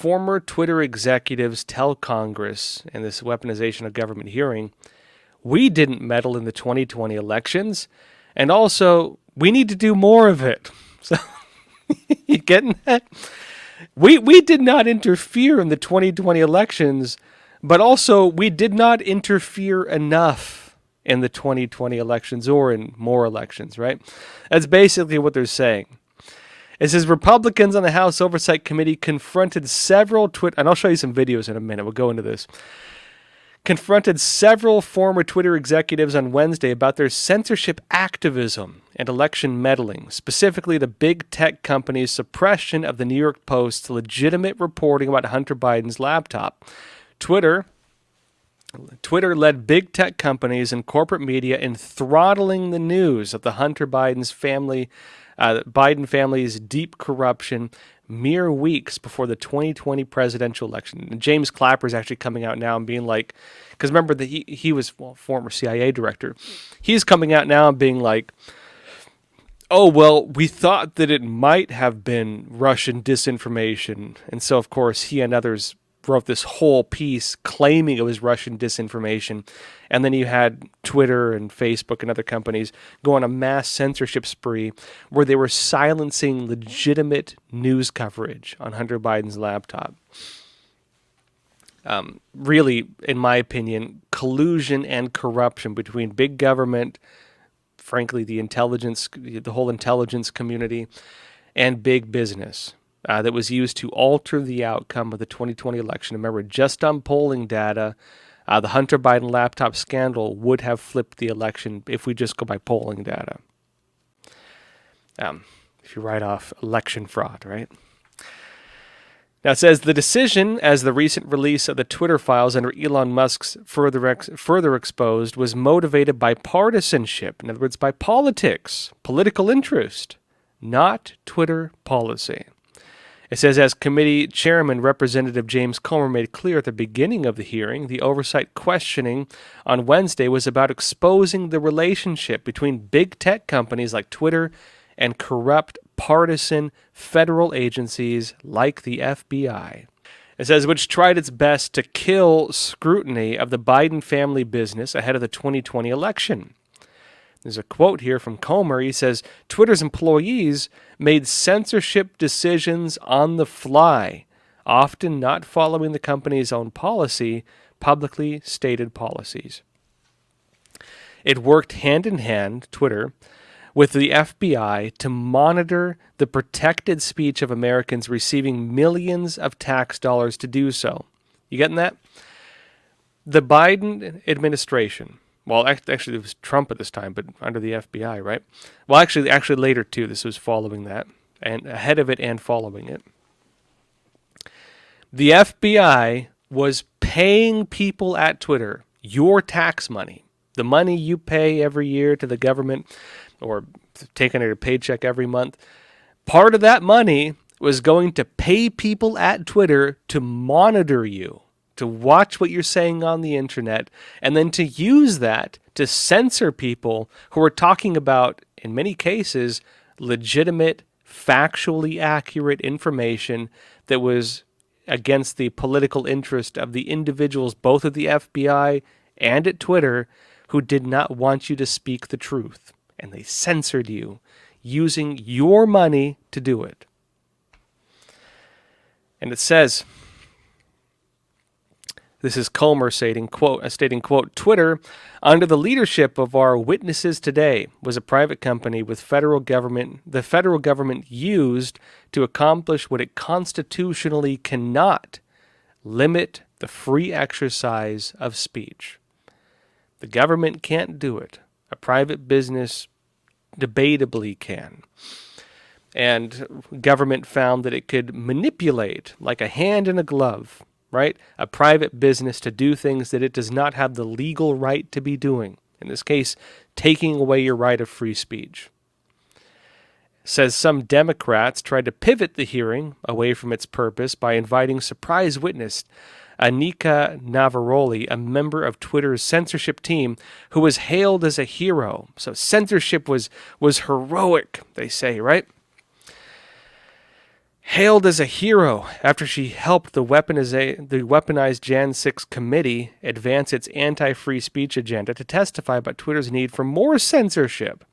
former Twitter executives tell Congress in this weaponization of government hearing, we didn't meddle in the 2020 elections, and also we need to do more of it. So, you getting that? We did not interfere in the 2020 elections, but also we did not interfere enough in the 2020 elections or in more elections, right? That's basically what they're saying. It says Republicans on the House Oversight Committee confronted several Twitter, and I'll show you some videos in a minute. We'll go into this. Confronted several former Twitter executives on Wednesday about their censorship activism and election meddling, specifically the big tech company's suppression of the New York Post's legitimate reporting about Hunter Biden's laptop. Twitter led big tech companies and corporate media in throttling the news of the Biden family's deep corruption mere weeks before the 2020 presidential election. And James Clapper is actually coming out now and being like, because remember that he was former CIA director. He's coming out now and being like, oh, well, we thought that it might have been Russian disinformation. And so, of course, he and others wrote this whole piece claiming it was Russian disinformation. And then you had Twitter and Facebook and other companies go on a mass censorship spree where they were silencing legitimate news coverage on Hunter Biden's laptop. Really, in my opinion, collusion and corruption between big government, frankly, the whole intelligence community, and big business. That was used to alter the outcome of the 2020 election. Remember, just on polling data, the Hunter Biden laptop scandal would have flipped the election if we just go by polling data. If you write off election fraud, right? Now it says the decision, as the recent release of the Twitter files under Elon Musk's further exposed, was motivated by partisanship. In other words, by politics, political interest, not Twitter policy. It says, as committee chairman Representative James Comer made clear at the beginning of the hearing, the oversight questioning on Wednesday was about exposing the relationship between big tech companies like Twitter and corrupt partisan federal agencies like the FBI. It says, which tried its best to kill scrutiny of the Biden family business ahead of the 2020 election. There's a quote here from Comer. He says, Twitter's employees made censorship decisions on the fly, often not following the company's own publicly stated policies. It worked hand in hand, Twitter, with the FBI to monitor the protected speech of Americans receiving millions of tax dollars to do so. You getting that? The Biden administration, well, actually it was Trump at this time, but under the FBI, right? Well, actually later too, this was following that, and ahead of it and following it. The FBI was paying people at Twitter your tax money, the money you pay every year to the government or taking a paycheck every month. Part of that money was going to pay people at Twitter to monitor you, to watch what you're saying on the internet, and then to use that to censor people who are talking about, in many cases, legitimate, factually accurate information that was against the political interest of the individuals, both at the FBI and at Twitter, who did not want you to speak the truth. And they censored you, using your money to do it. And it says, this is Comer stating, quote, Twitter, under the leadership of our witnesses today, was a private company with the federal government used to accomplish what it constitutionally cannot: limit the free exercise of speech. The government can't do it. A private business debatably can. And government found that it could manipulate, like a hand in a glove, right? A private business to do things that it does not have the legal right to be doing. In this case, taking away your right of free speech. Says some Democrats tried to pivot the hearing away from its purpose by inviting surprise witness Anika Navaroli, a member of Twitter's censorship team, who was hailed as a hero. So censorship was heroic, they say, right? hailed as a hero after she helped the weaponized Jan 6 committee advance its anti-free speech agenda to testify about Twitter's need for more censorship.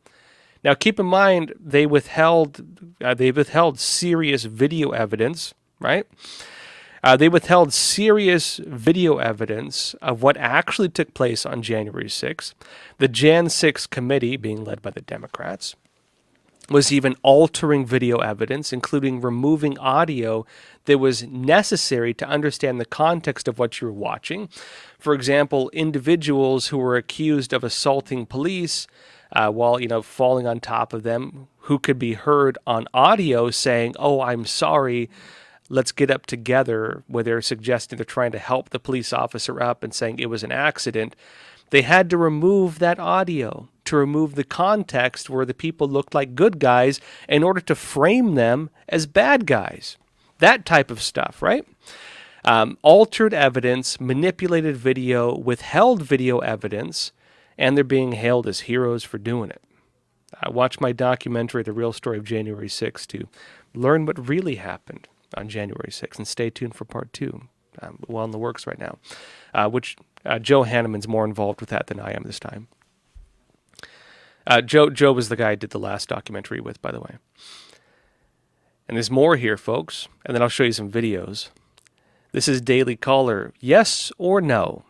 Now, keep in mind, they withheld serious video evidence, right? They withheld serious video evidence of what actually took place on January 6th. The Jan 6 committee, being led by the Democrats, was even altering video evidence, including removing audio that was necessary to understand the context of what you were watching. For example, individuals who were accused of assaulting police while falling on top of them, who could be heard on audio saying, "Oh, I'm sorry, let's get up together," where they're suggesting they're trying to help the police officer up and saying it was an accident. They had to remove that audio to remove the context where the people looked like good guys in order to frame them as bad guys. That type of stuff, right? Altered evidence, manipulated video, withheld video evidence, and they're being hailed as heroes for doing it. Watch my documentary, The Real Story of January 6th, to learn what really happened on January 6th, and stay tuned for part 2. Well in the works right now, which Joe Hanneman's more involved with that than I am this time. Joe was the guy I did the last documentary with, by the way. And there's more here, folks, and then I'll show you some videos. This is Daily Caller. Yes or no?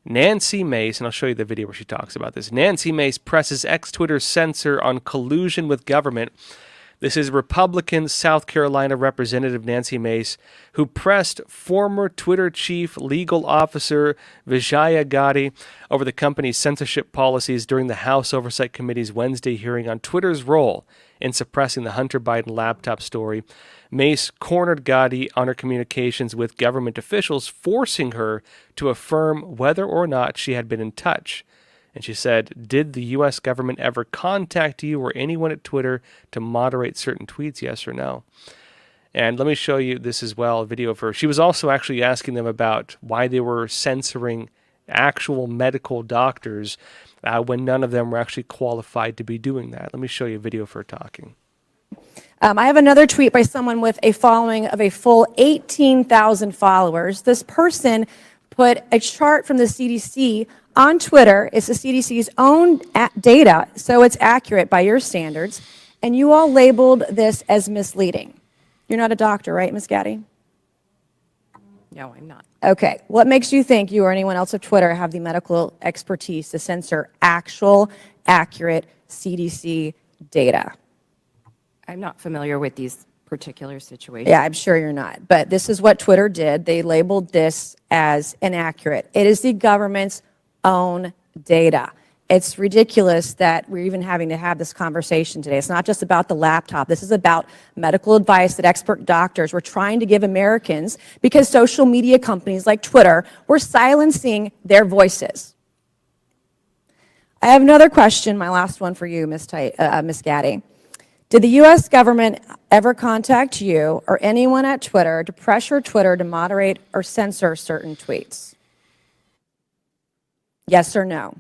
Nancy Mace, and I'll show you the video where she talks about this. Nancy Mace presses ex-Twitter censor on collusion with government. This is Republican South Carolina Representative Nancy Mace, who pressed former Twitter chief legal officer Vijaya Gadde over the company's censorship policies during the House Oversight Committee's Wednesday hearing on Twitter's role in suppressing the Hunter Biden laptop story. Mace cornered Gadde on her communications with government officials, forcing her to affirm whether or not she had been in touch. And she said, "Did the U.S. government ever contact you or anyone at Twitter to moderate certain tweets, yes or no?" And let me show you this as well, a video of her. She was also actually asking them about why they were censoring actual medical doctors when none of them were actually qualified to be doing that. Let me show you a video of her talking. I have another tweet by someone with a following of a full 18,000 followers. This person put a chart from the CDC on Twitter. It's the CDC's own data, so it's accurate by your standards. And you all labeled this as misleading. You're not a doctor, right, Ms. Gadde? No, I'm not. Okay. What makes you think you or anyone else at Twitter have the medical expertise to censor actual, accurate CDC data? I'm not familiar with these particular situations. Yeah, I'm sure you're not. But this is what Twitter did. They labeled this as inaccurate. It is the government's own data. It's ridiculous that we're even having to have this conversation today. It's not just about the laptop. This is about medical advice that expert doctors were trying to give Americans because social media companies like Twitter were silencing their voices. I have another question, my last one for you, Ms. Gadde. Did the U.S. government ever contact you or anyone at Twitter to pressure Twitter to moderate or censor certain tweets? Yes or no?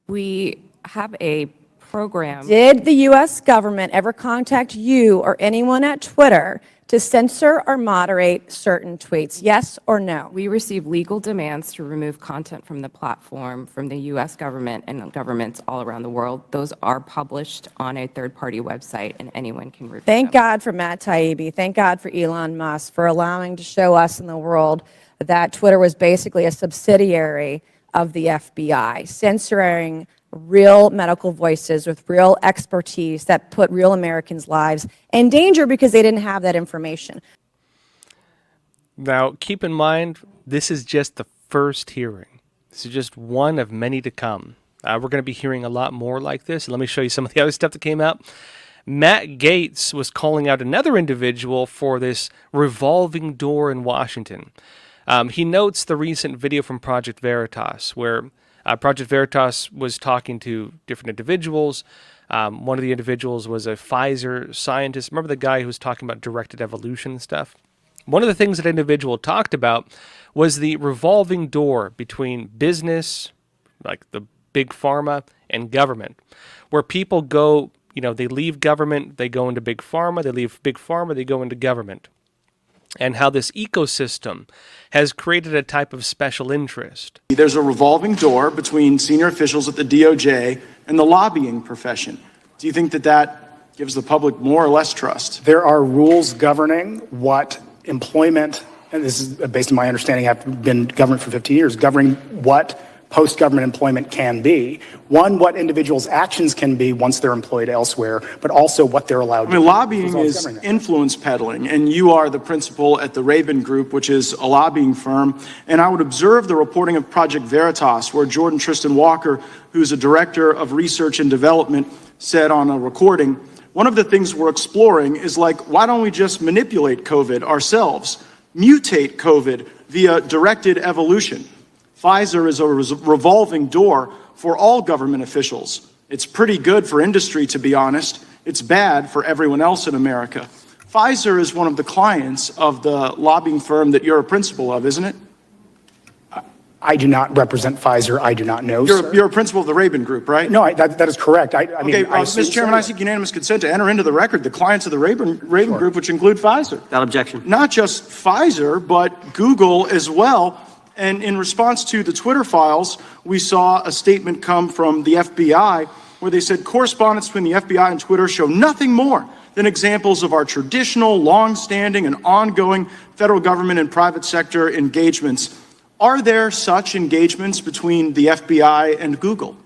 We have a program. Did the U.S. government ever contact you or anyone at Twitter to censor or moderate certain tweets? Yes or no? We receive legal demands to remove content from the platform from the U.S. government and governments all around the world. Those are published on a third-party website, and anyone can review Thank them. God for Matt Taibbi. Thank God for Elon Musk for allowing to show us in the world that Twitter was basically a subsidiary of the FBI, censoring real medical voices with real expertise that put real Americans' lives in danger because they didn't have that information. Now, keep in mind, this is just the first hearing. This is just one of many to come. We're going to be hearing a lot more like this. Let me show you some of the other stuff that came out. Matt Gaetz was calling out another individual for this revolving door in Washington. He notes the recent video from Project Veritas, where Project Veritas was talking to different individuals. One of the individuals was a Pfizer scientist. Remember the guy who was talking about directed evolution and stuff? One of the things that individual talked about was the revolving door between business, like the big pharma, and government, where people go they leave government, they go into big pharma, they leave big pharma, they go into government. And how this ecosystem has created a type of special interest. There's a revolving door between senior officials at the DOJ and the lobbying profession. Do you think that that gives the public more or less trust? There are rules governing what employment, and this is based on my understanding, I've been government for 15 years, governing what post-government employment can be. One, what individuals' actions can be once they're employed elsewhere, but also what they're allowed to do. Lobbying is influence peddling, and you are the principal at the Raven Group, which is a lobbying firm. And I would observe the reporting of Project Veritas, where Jordan Tristan Walker, who's a director of research and development, said on a recording, one of the things we're exploring is why don't we just manipulate COVID ourselves, mutate COVID via directed evolution? Pfizer is a revolving door for all government officials. It's pretty good for industry, to be honest. It's bad for everyone else in America. Pfizer is one of the clients of the lobbying firm that you're a principal of, isn't it? I do not represent Pfizer. I do not know, sir. You're a principal of the Raven Group, right? No, that is correct. Mr. Chairman, I seek unanimous consent to enter into the record the clients of the Raven Group, which include Pfizer. Without objection. Not just Pfizer, but Google as well. And in response to the Twitter files, we saw a statement come from the FBI where they said correspondence between the FBI and Twitter show nothing more than examples of our traditional, long-standing, and ongoing federal government and private sector engagements. Are there such engagements between the FBI and Google?